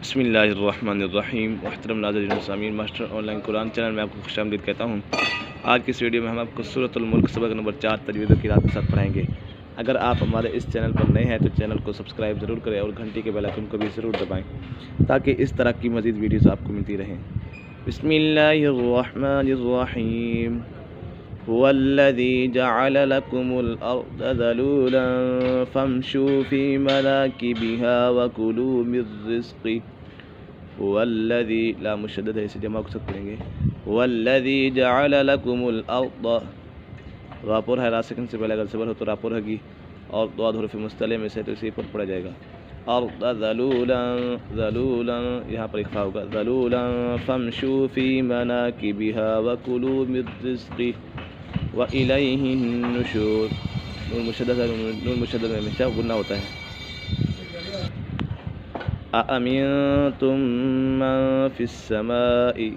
بسم اللہ الرحمن الرحیم۔ محترم ناظرین و سامعین، master on line Quran channel میں آپ کو خوش آمدید کہتا ہوں۔ آج کی اس ویڈیو میں ہم آپ کو سورۃ الملک سبق نمبر 4 تجوید و قراءت کے ساتھ پڑھائیں گے۔ اگر آپ ہمارے اس چینل پر نئے ہیں تو چینل کو سبسکرائب ضرور کریں اور گھنٹی کے بیل آئیکن کو بھی ضرور دبائیں تاکہ اس طرح کی مزید ویڈیوز آپ کو ملتی رہیں۔ بسم اللہ الرحمن الرحیم۔ هو الذي جعل لكم الأرض ذلولا فامشوا في مناكبها وكلوا من رزقه هو الذي لا مشدد ہے، اسے جمع کو ساتھ پڑھیں گے۔ هو الذي جعل لكم الأرض، راپور ہے، راسکن سے پہلے اگر صبر ہو تو راپور ہوگی اور دو حروف مستعلے میں سے تو اسی پر پڑھا جائے گا۔ ارض ذلولا، ذلولا یہاں پر اخفاء ہوگا، ذلولا فامشوا في مناكبها وكلوا من رزقه وَإِلَيْهِ النُّشُورُ۔ نون مشدد میں ہمیشہ غنہ ہوتا ہے۔ أَأَمِنْتُمْ مَنْ فِي السَّمَاءِ،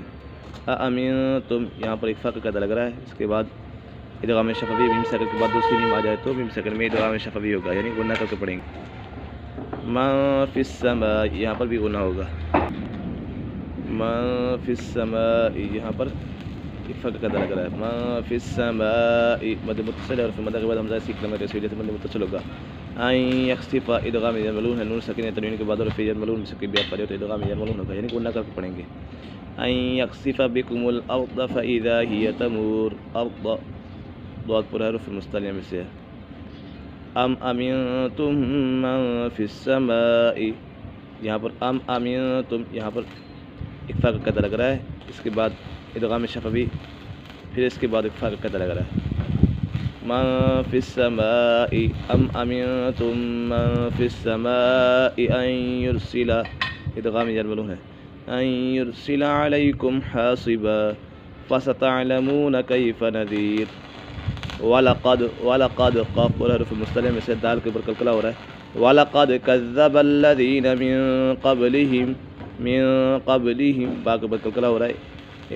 أَأَمِنْتُمْ یہاں پر اخفاء کا قاعدہ لگ رہا ہے۔ اس کے بعد ادغام شفوی، میم ساکن کے بعد دوسری میم آ جائے تو میم ساکن میں ادغام شفوی ہوگا، یعنی غنہ کر کے پڑھیں گے۔ مَنْ فِي السَّمَاءِ یہاں پر بھی غنہ ہوگا۔ مَنْ فِي السَّمَاءِ یہاں پر اخفاء کا قاعدہ لگ رہا ہے۔ ما فی السماء مد متصل ہے اور پھر مد کے بعد حمزہ سیکھ لیں، اس وجہ سے مد متصل ہوگا۔ این یخسف ادغام یرملون ہے، نون ساکن تنوین کے بعد اور پھر یرملون سے بھی آپ پڑھے تو ادغام یرملون ہوگا، یعنی غنہ کر کے پڑھیں گے۔ این یخسف بکم الارض فاذا ہی تمور، ارض ضاد پر حروف مستعلیہ میں سے ہے۔ ام امنتم من فی السماء یہاں پر ام امنتم یہاں پر اخفاء کا قاعدہ لگ رہا ہے، اس کے بعد ادغام شفوی، پھر اس کے بعد اخفاء کا قاعدہ لگ رہا ہے۔ من فی السماء ام امنتم من فی السماء ان یرسل، ادغام یرملون ہے، ان یرسل علیکم حاصبا فستعلمون کیف نذیر۔ ولقد قاف پر حروف مستعلیہ میں سے دال کے اوپر قلقلہ ہو رہا ہے۔ ولقد کذب الذین من قبلہم، من قبلہم با کے اوپر قلقلہ ہو رہا ہے،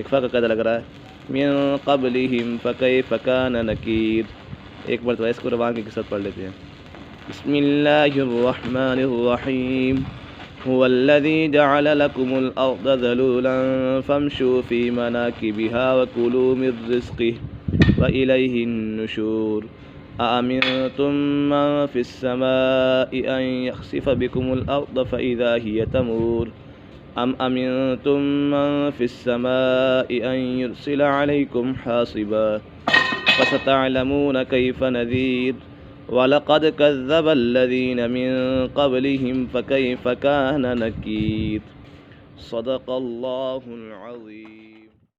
اخفاء کا قاعدہ لگ رہا ہے۔ من قبلہم فکیف کان نکیر، ایک مرتبہ اس کو روان کے ساتھ پڑھ لیتے ہیں۔ بسم اللہ الرحمن الرحیم۔ هو الذی جعل لکم الارض ذلولا فامشوا فی مناکبها وکلوا من رزقه وإلیہ النشور۔ أأمنتم من فی السماء ان یخسف بکم الارض فإذا ہی تمور، ام امنتم من فی السماء ان یرسل علیکم حاصبا فستعلمون کیف نذیر۔ ولقد کذب الذین من قبلہم فکیف کان نکیر۔ صدق اللہ العظیم۔